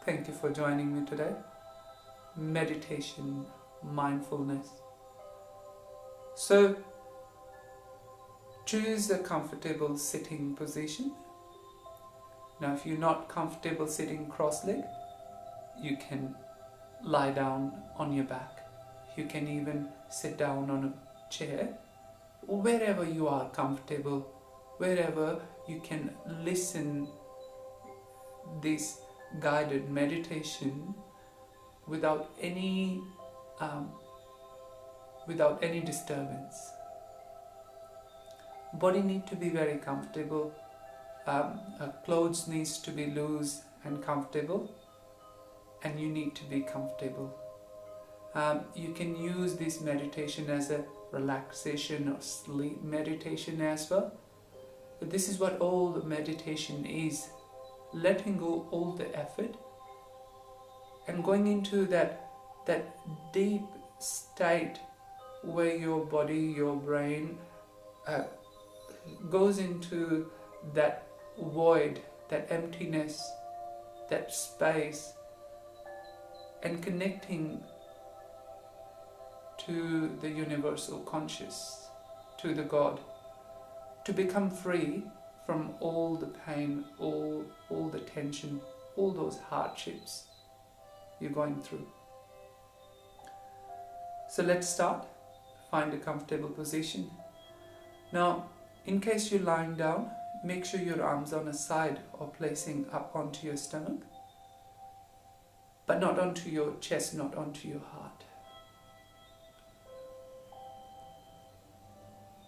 Thank you for joining me today. Meditation, mindfulness. So, choose a comfortable sitting position. Now, if you're not comfortable sitting cross-legged, you can lie down on your back. You can even sit down on a chair. Wherever you are comfortable, wherever you can listen this guided meditation without any disturbance. Body need to be very comfortable. Clothes needs to be loose and comfortable, and you need to be comfortable. You can use this meditation as a relaxation or sleep meditation as well. But this is what all the meditation is. Letting go all the effort and going into that deep state where your body, your brain goes into that void, that emptiness, that space, and connecting to the universal conscious, to the God, to become free from all the pain, all the tension, all those hardships you're going through. So let's start. Find a comfortable position. Now, in case you're lying down, make sure your arms on a side or placing up onto your stomach, but not onto your chest, not onto your heart.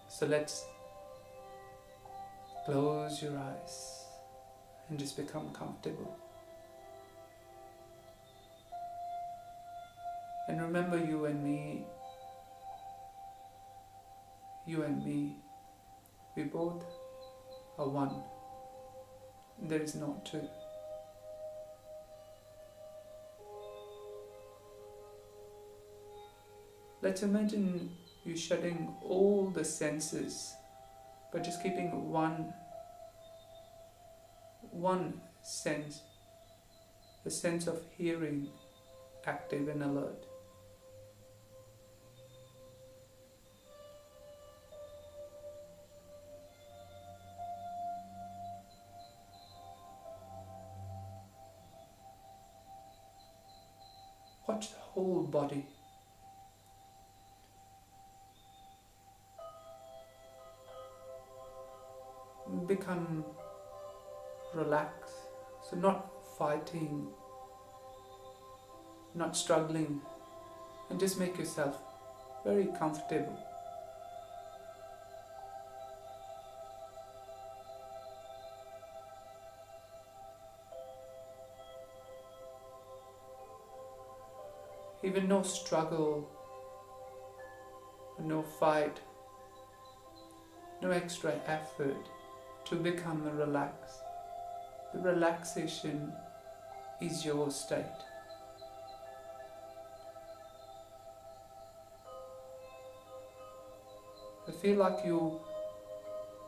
So let's close your eyes and just become comfortable. And remember, you and me, we both are one. There is no two. Let's imagine you shutting all the senses, but just keeping one sense, the sense of hearing, active and alert. Watch the whole body. Become relaxed, so not fighting, not struggling, and just make yourself very comfortable. Even no struggle, no fight, no extra effort to become relaxed. The relaxation is your state. I feel like you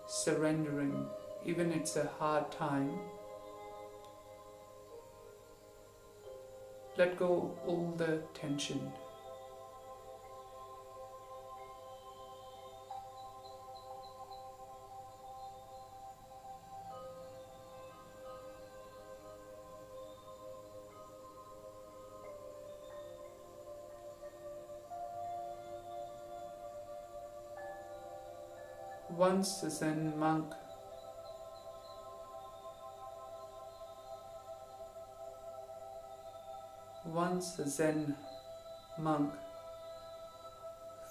surrendering, even it's a hard time. Let go all the tension. Once a Zen monk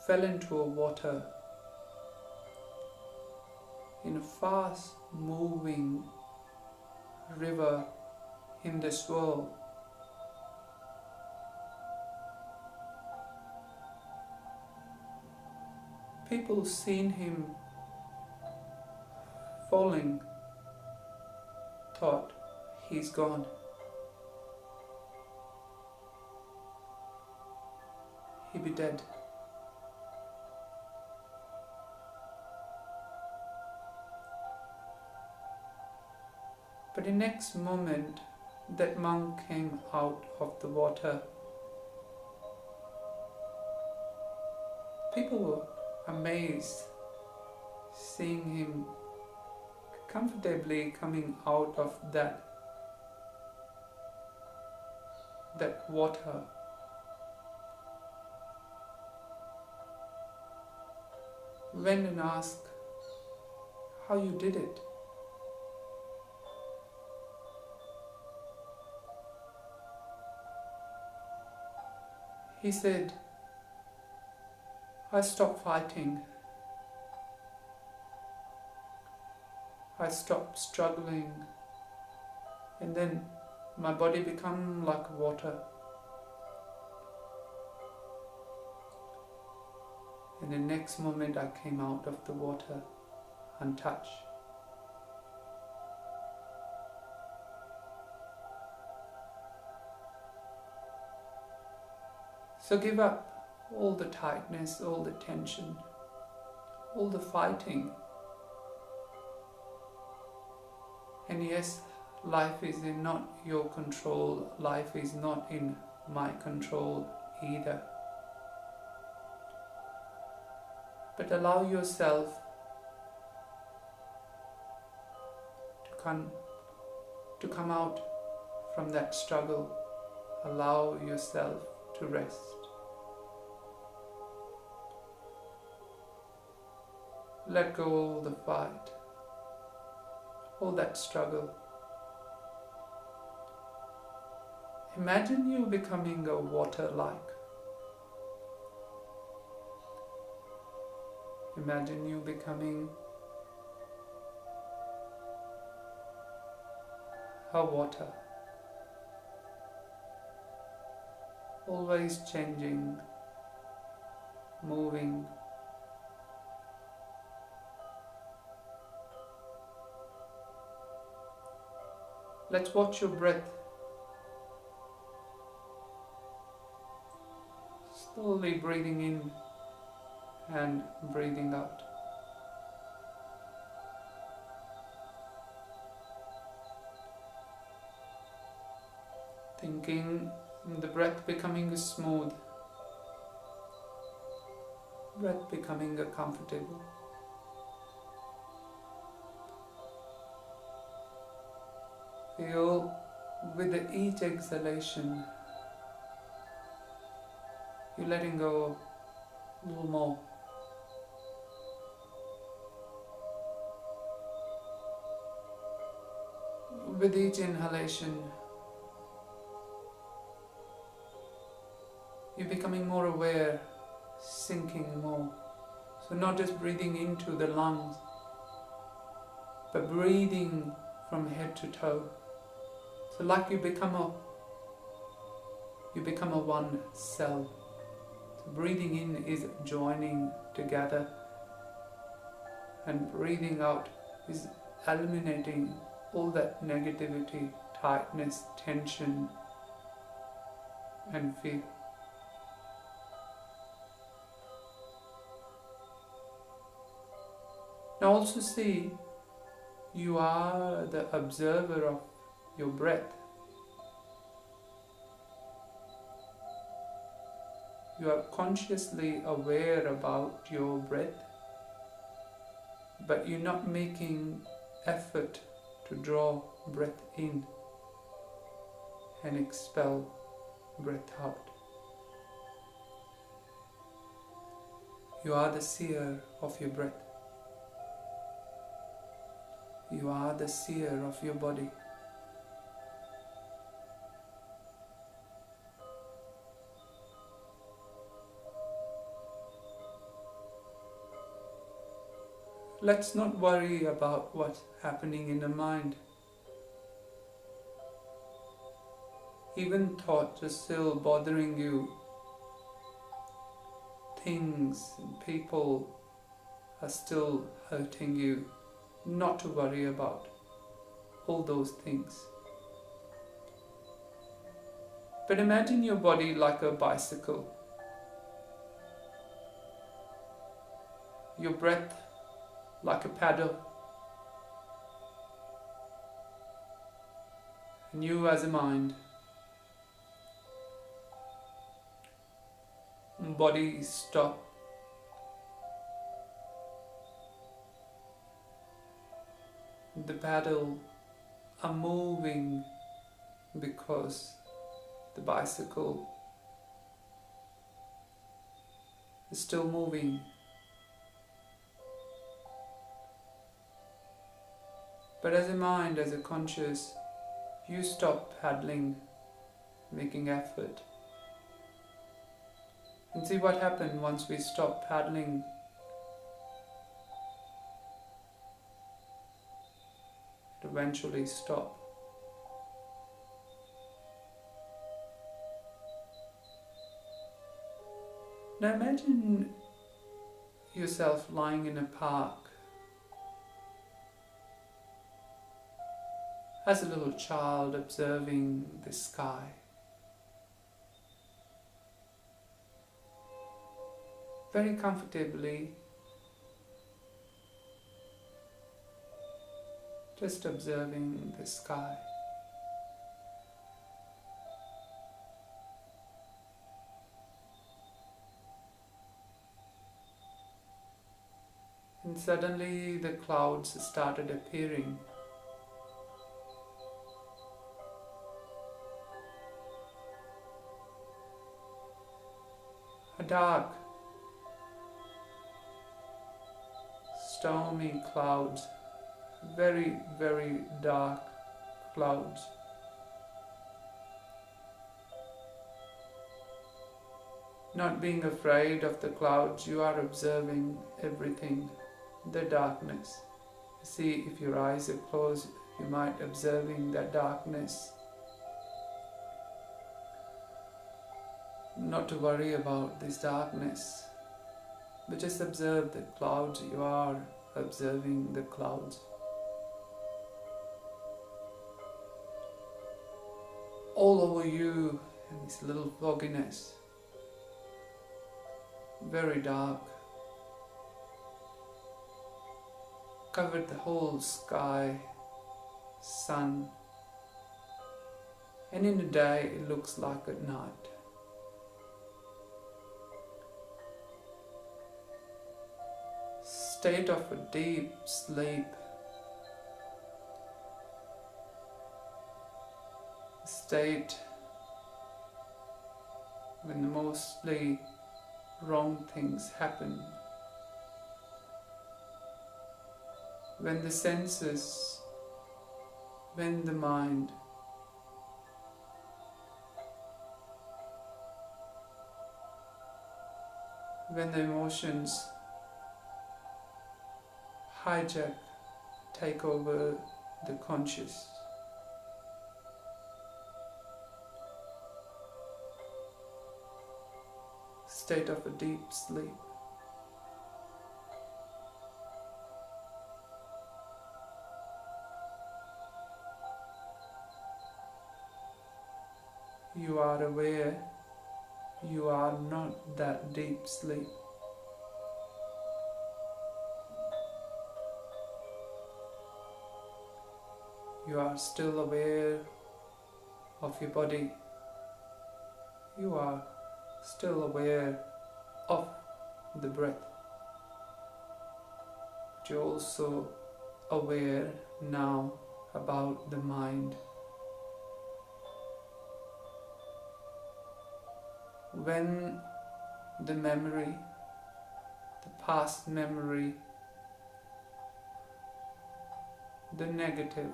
fell into a water in a fast moving river in this world. People seen him falling, thought he's gone. He'd be dead. But the next moment, that monk came out of the water, people were amazed seeing him comfortably coming out of that water. Went and asked how you did it. He said, I stopped fighting. I stopped struggling, and then my body became like water. And the next moment I came out of the water untouched. So give up all the tightness, all the tension, all the fighting. And yes, life is in not your control, life is not in my control either. But allow yourself to come out from that struggle. Allow yourself to rest. Let go all the fight, all that struggle. Imagine you becoming a water-like. Imagine you becoming a water, always changing, moving. Let's watch your breath. Slowly breathing in and breathing out. Thinking the breath becoming smooth, breath becoming comfortable. Feel with each exhalation, you're letting go a little more. With each inhalation, you're becoming more aware, sinking more. So not just breathing into the lungs, but breathing from head to toe. So like you become a one cell. So breathing in is joining together, and breathing out is eliminating all that negativity, tightness, tension, and fear. Now also see, you are the observer of your breath. You are consciously aware about your breath, but you're not making effort to draw breath in and expel breath out. You are the seer of your breath. You are the seer of your body. Let's not worry about what's happening in the mind. Even thoughts are still bothering you. Things and people are still hurting you. Not to worry about all those things. But imagine your body like a bicycle. Your breath like a paddle. And you as a mind, body stop. The paddle are moving because the bicycle is still moving. But as a mind, as a conscious, you stop paddling, making effort. And see what happens once we stop paddling. It eventually stop. Now imagine yourself lying in a park as a little child observing the sky. Very comfortably, just observing the sky. And suddenly the clouds started appearing. A dark, stormy clouds, very, very dark clouds. Not being afraid of the clouds, you are observing everything, the darkness. See, if your eyes are closed, you might be observing that darkness. Not to worry about this darkness, but just observe the clouds. You are observing the clouds. All over you, and this little fogginess, very dark, covered the whole sky, sun, and in the day it looks like at night. State of a deep sleep, state when mostly wrong things happen, when the senses, when the mind when the emotions hijack, take over the conscious. State of a deep sleep. You are aware you are not that deep sleep. You are still aware of your body. You are still aware of the breath. But you're also aware now about the mind. When the memory, the past memory, the negative,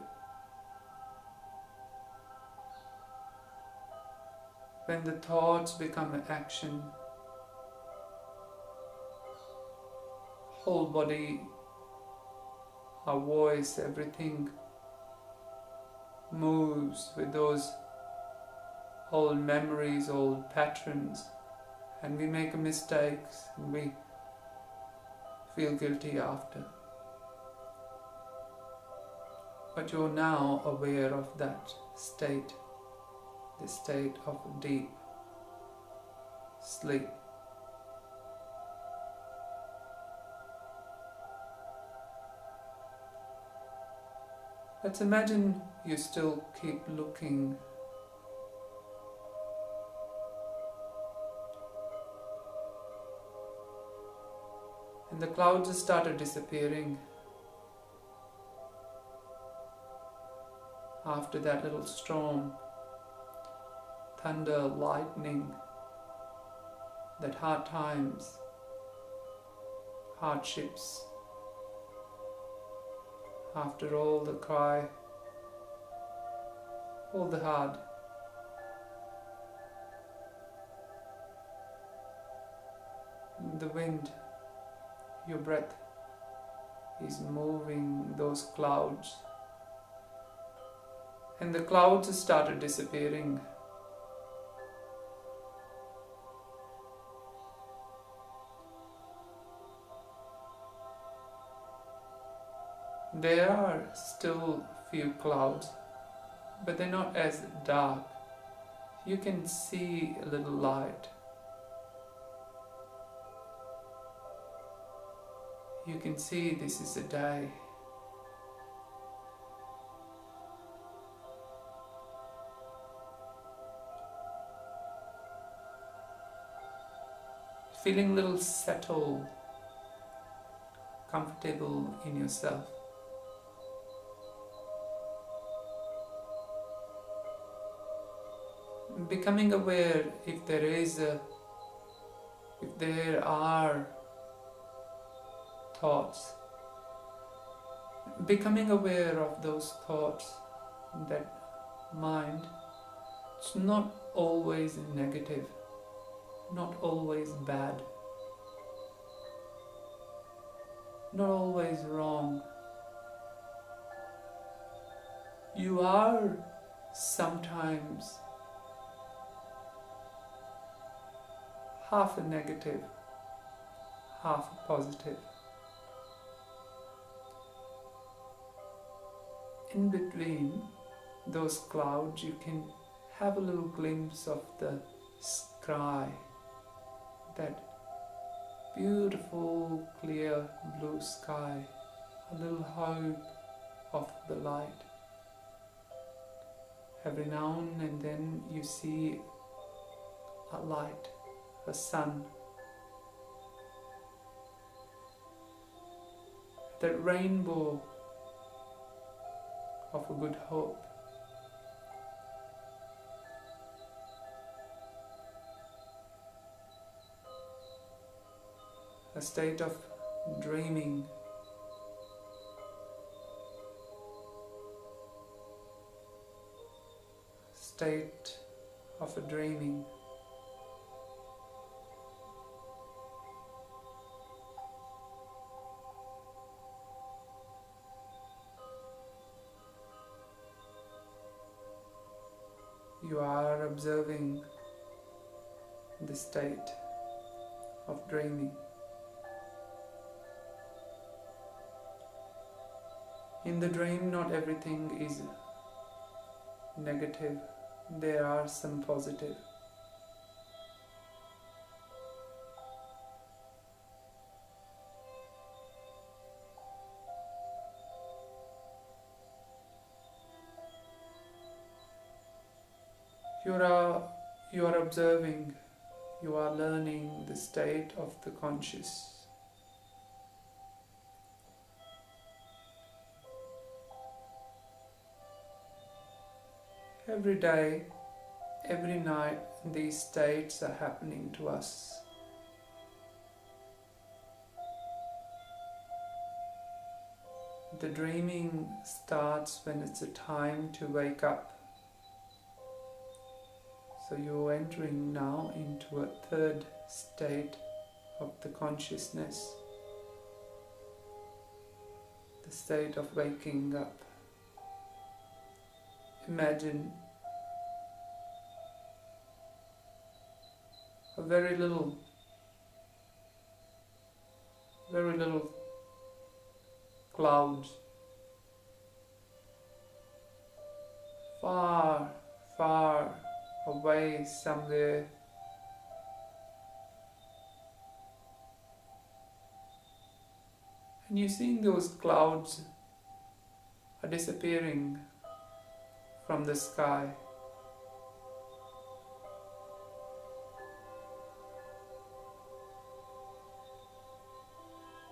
when the thoughts become an action, whole body, our voice, everything moves with those old memories, old patterns, and we make mistakes and we feel guilty after. But you're now aware of that state, the state of deep sleep. Let's imagine you still keep looking. And the clouds started disappearing after that little storm, thunder, lightning, that hard times, hardships. After all the cry, all the hard, the wind, your breath is moving those clouds, and the clouds started disappearing. There are still few clouds, but they're not as dark. You can see a little light. You can see this is a day. Feeling a little settled, comfortable in yourself. Becoming aware if there are thoughts, becoming aware of those thoughts, that mind. It's not always negative, not always bad, not always wrong. You are sometimes half a negative, half a positive. In between those clouds, you can have a little glimpse of the sky, that beautiful, clear blue sky, a little hope of the light. Every now and then you see a light, a sun, that rainbow of a good hope. A state of dreaming, state of a dreaming. You are observing the state of dreaming. In the dream, not everything is negative. There are some positive. You are observing, you are learning the state of the conscious. Every day, every night, these states are happening to us. The dreaming starts when it's a time to wake up. So you're entering now into a third state of the consciousness, the state of waking up. Imagine a very little clouds, far, far away somewhere. And you're seeing those clouds are disappearing from the sky.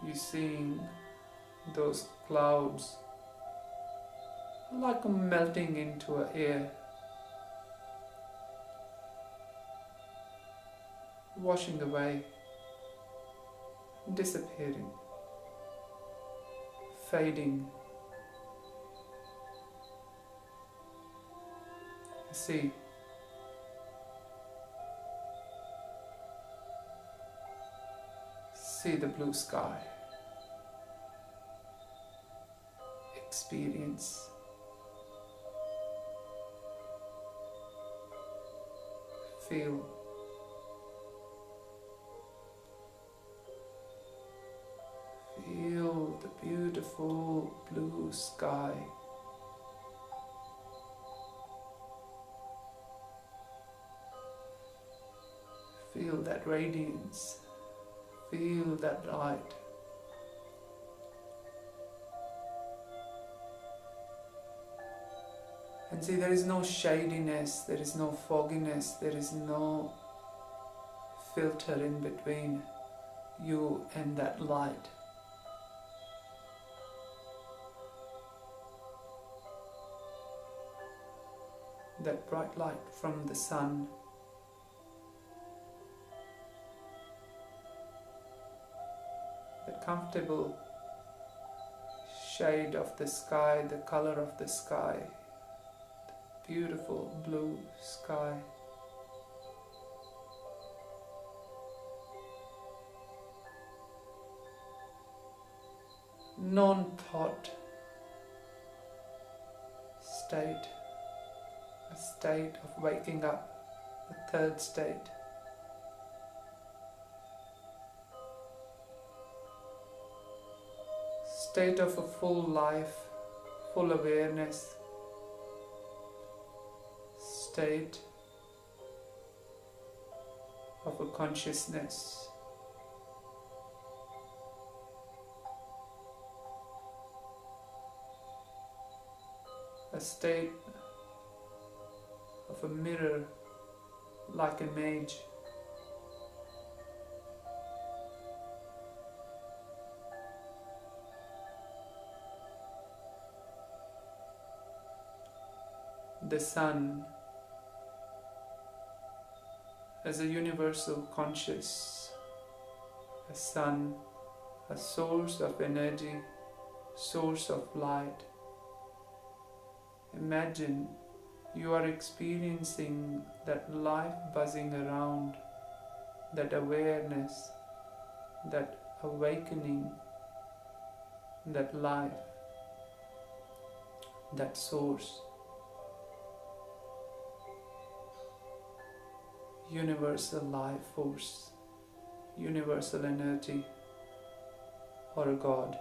You're seeing those clouds like melting into air, washing away, disappearing, fading. See, the blue sky. Experience. Feel. Feel the beautiful blue sky. Feel that radiance. Feel that light. And see, there is no shadiness, there is no fogginess, there is no filter in between you and that light. That bright light from the sun. That comfortable shade of the sky, the color of the sky, the beautiful blue sky. Non-thought state, a state of waking up, the third state. State of a full life, full awareness, state of a consciousness. A state of a mirror-like image. The sun as a universal conscious, a sun, a source of energy, source of light. Imagine you are experiencing that life buzzing around, that awareness, that awakening, that life, that source. Universal life force, universal energy, or a God.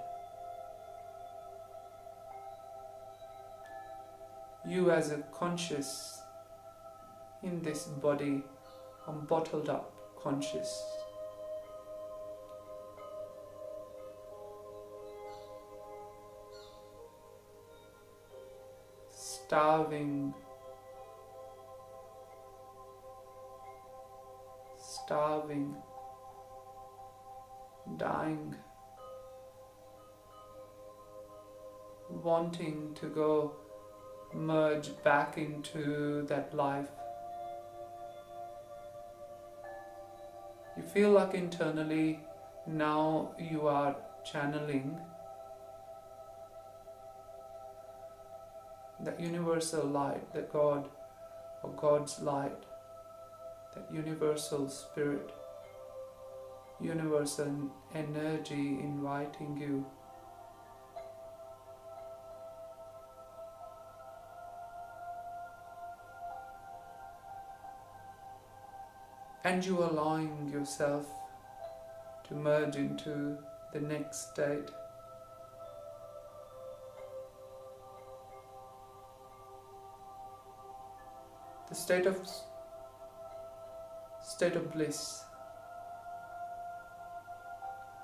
You as a conscious in this body, a bottled up conscious. Starving, dying, wanting to go merge back into that life. You feel like internally now you are channeling that universal light, the God or God's light, that universal spirit, universal energy inviting you. And you allowing yourself to merge into the next state. The state of bliss.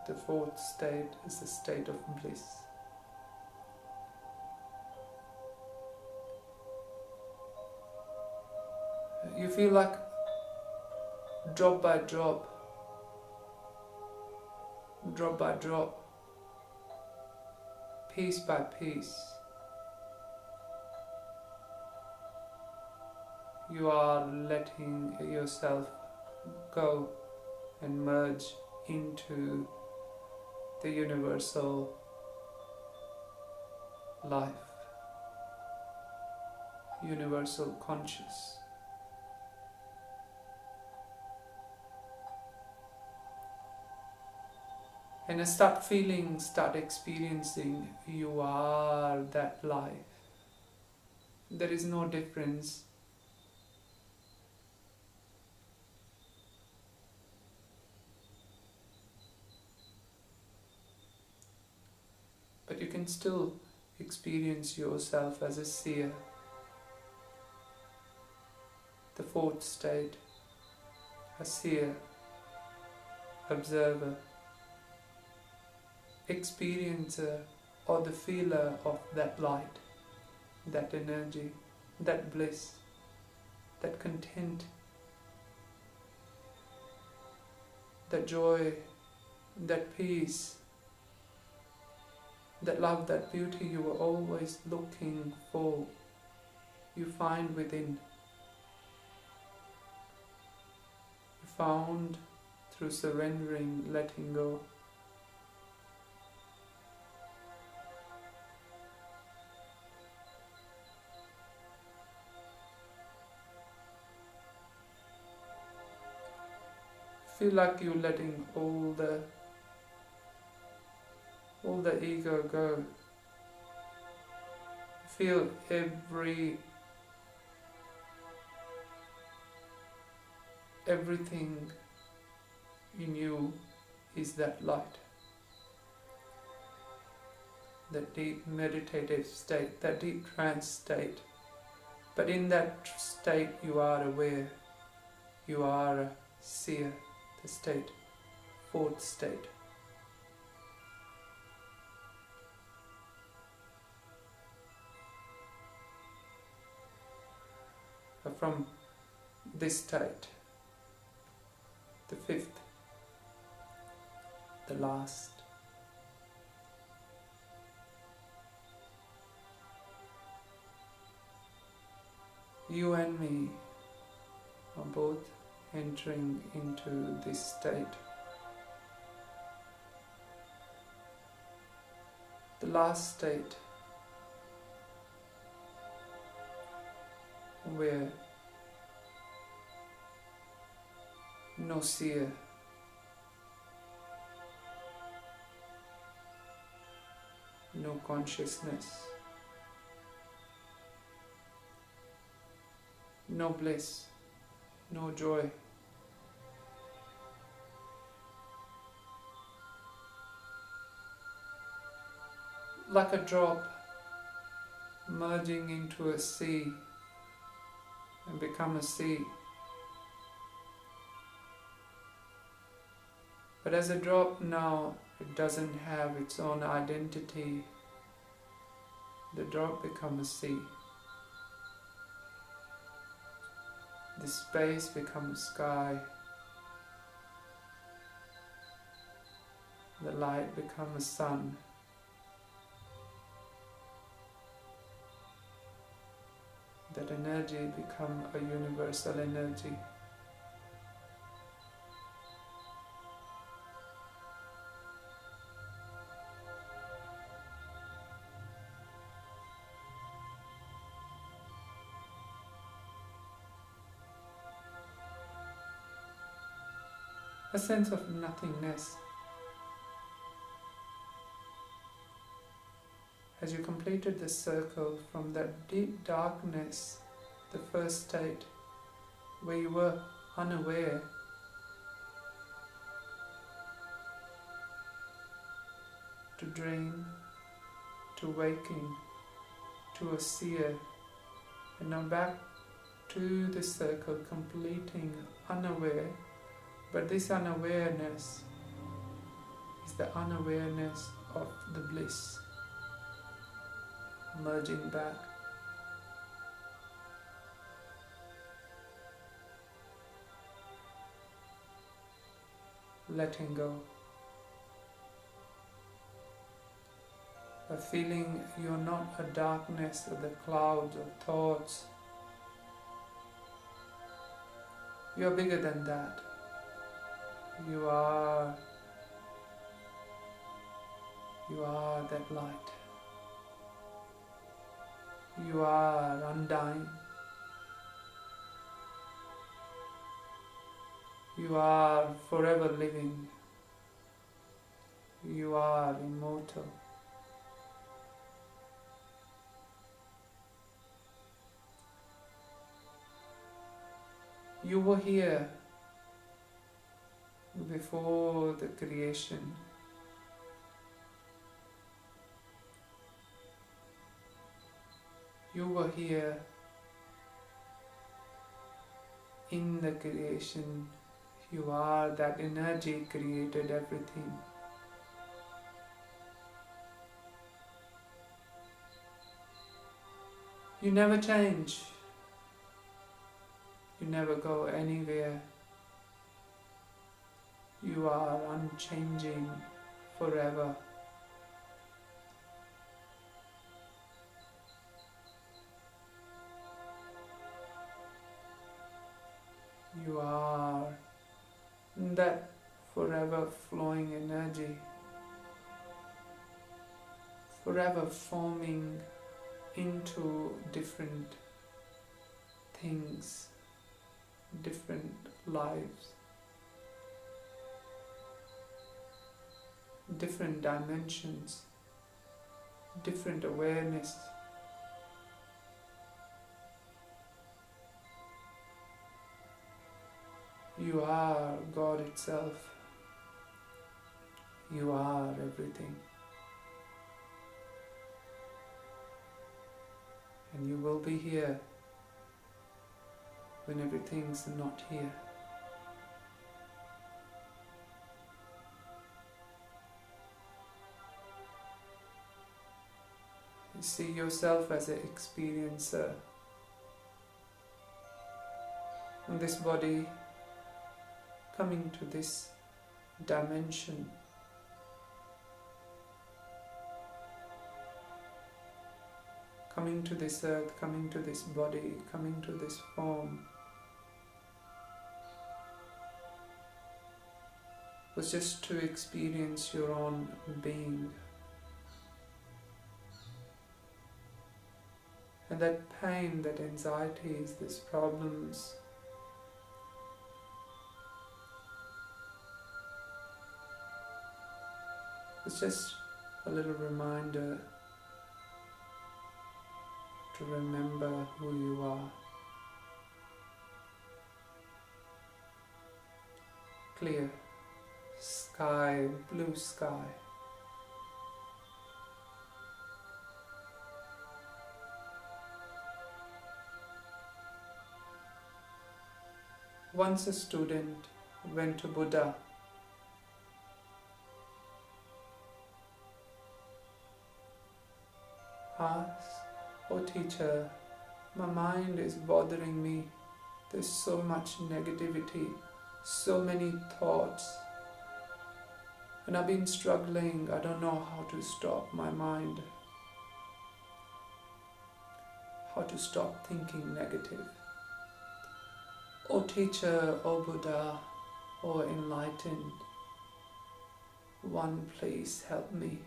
The fourth state is the state of bliss. You feel like drop by drop, piece by piece, you are letting yourself go and merge into the universal life, universal conscious. And start feeling, start experiencing, you are that life. There is no difference. But you can still experience yourself as a seer. The fourth state, a seer, observer, experiencer, or the feeler of that light, that energy, that bliss, that content, that joy, that peace, that love, that beauty you were always looking for, you find within. You found through surrendering, letting go. Feel like you're letting all the ego go. Feel everything in you is that light, that deep meditative state, that deep trance state. But in that state you are aware, you are a seer, the state, fourth state. From this state, the fifth, the last, you and me are both entering into this state. The last state, where no seer, no consciousness, no bliss, no joy. Like a drop merging into a sea and become a sea. But as a drop now, it doesn't have its own identity. The drop becomes a sea. The space becomes sky. The light becomes a sun. That energy becomes a universal energy. A sense of nothingness. As you completed the circle from that deep darkness, the first state, where you were unaware, to dream, to waking, to a seer, and now back to the circle, completing unaware. But this unawareness is the unawareness of the bliss, merging back. letting go, of feeling you're not a darkness or the clouds of thoughts. You're bigger than that. You are that light. You are undying. You are forever living. You are immortal. You were here before the creation. You were here in the creation. You are that energy created everything. You never change. You never go anywhere. You are unchanging forever. You are that forever flowing energy, forever forming into different things, different lives, different dimensions, different awareness. You are God itself. You are everything. And you will be here when everything's not here. You see yourself as an experiencer. And this body coming to this dimension, coming to this earth, coming to this body, coming to this form, was just to experience your own being. And that pain, that anxieties, these problems, it's just a little reminder to remember who you are. Clear sky, blue sky. Once a student went to Buddha. Asked, "Oh teacher, my mind is bothering me. There's so much negativity, so many thoughts. And I've been struggling. I don't know how to stop my mind. How to stop thinking negative. Oh teacher, oh Buddha, oh enlightened one, please help me.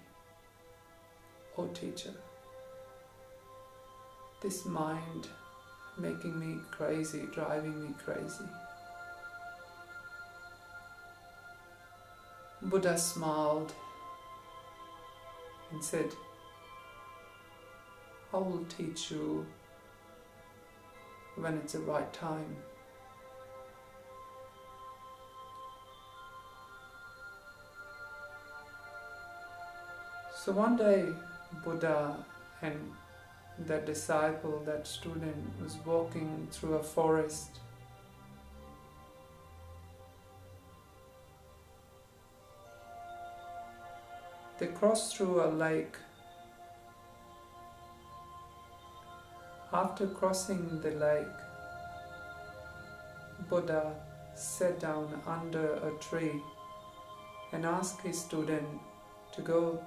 Oh teacher, this mind making me crazy, driving me crazy." Buddha smiled and said, "I will teach you when it's the right time." So one day, Buddha and that disciple, that student, was walking through a forest. They crossed through a lake. After crossing the lake, Buddha sat down under a tree and asked his student to go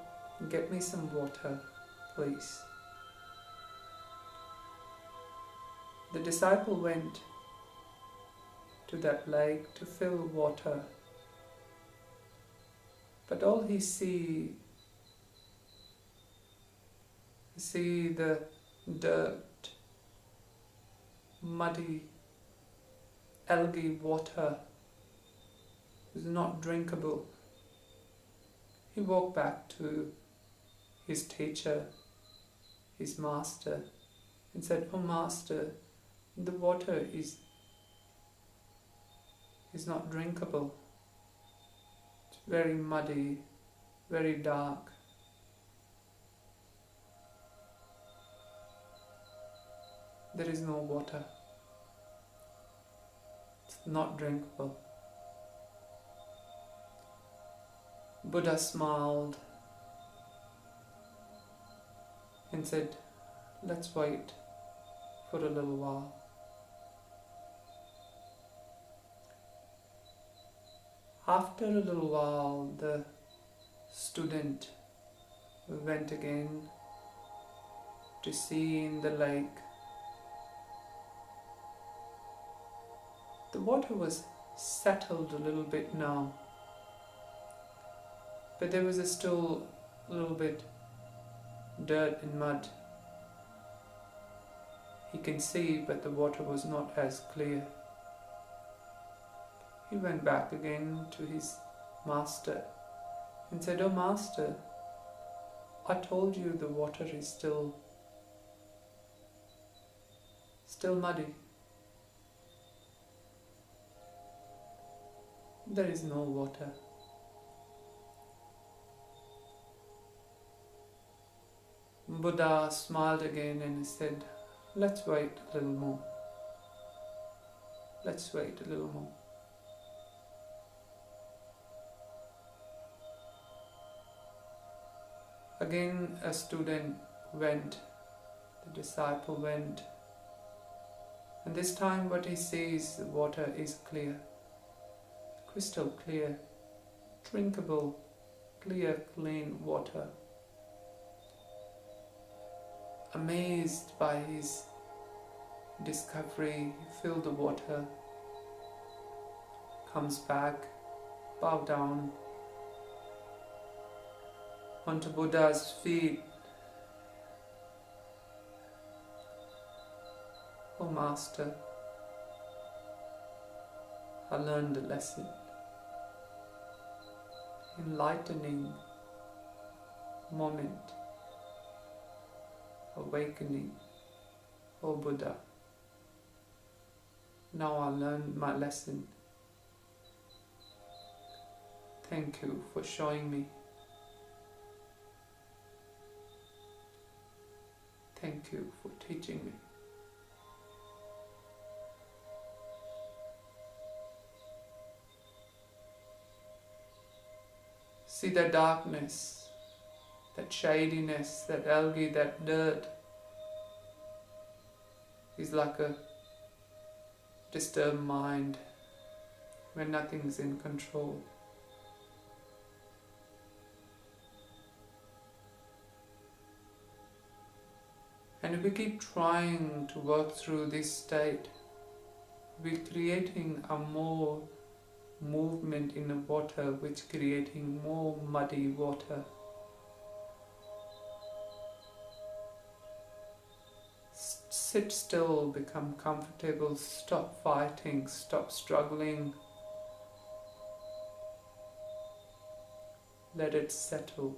get me some water, please. The disciple went to that lake to fill water, but all he see the dirt, muddy, algae water is not drinkable. He walked back to his teacher, his master, and said, "Oh master, the water is not drinkable. It's very muddy, very dark." There is no water. It's not drinkable. Buddha smiled and said, "Let's wait for a little while." After a little while, the student went again to see in the lake. The water was settled a little bit now, but there was still a little bit dirt and mud. He can see, but the water was not as clear. He went back again to his master and said, "Oh master, I told you the water is still muddy. There is no water." Buddha smiled again and said, "Let's wait a little more. Let's wait a little more." Again a student went, the disciple went, and this time what he sees, the water is clear, crystal clear, drinkable, clear, clean water. Amazed by his discovery, he filled the water, comes back, bow down onto Buddha's feet. "Oh Master, I learned a lesson. Enlightening moment, awakening, oh Buddha. Now I learned my lesson. Thank you for showing me. Thank you for teaching me." See the darkness, that shadiness, that algae, that dirt is like a disturbed mind when nothing's in control. And if we keep trying to work through this state, we're creating a more movement in the water, which creating more muddy water. Sit still, become comfortable, stop fighting, stop struggling. Let it settle.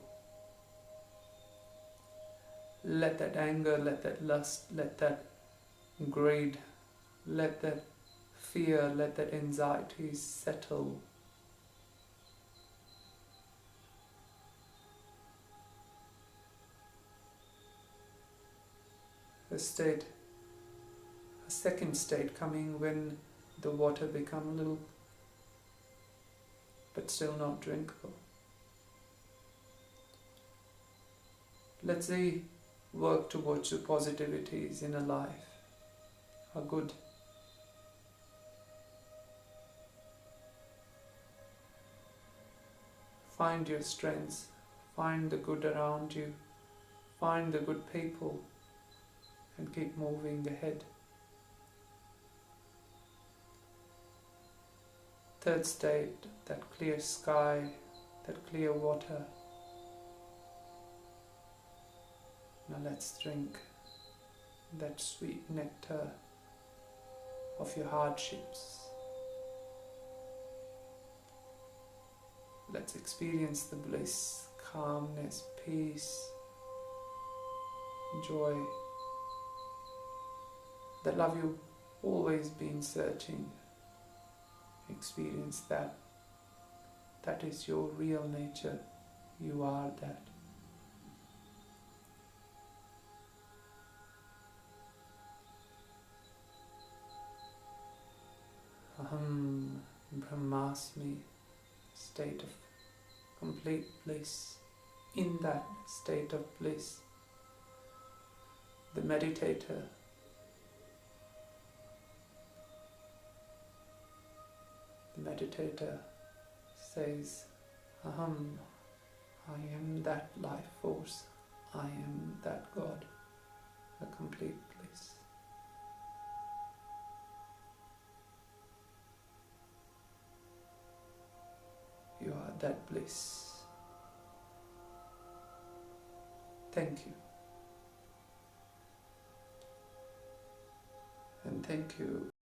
Let that anger, let that lust, let that greed, let that fear, let that anxiety settle. A second state coming when the water become a little, but still not drinkable. Let's say work towards the positivities in a life, are good. Find your strengths, find the good around you, find the good people, and keep moving ahead. Third state, that clear sky, that clear water. Now let's drink that sweet nectar of your hardships. Let's experience the bliss, calmness, peace, joy, the love you've always been searching. Experience that. That is your real nature. You are that. Aham Brahmasmi, state of complete bliss. In that state of bliss, the meditator says, Aham, I am that life force, I am that God, the complete bliss. You are that bliss. Thank you. And thank you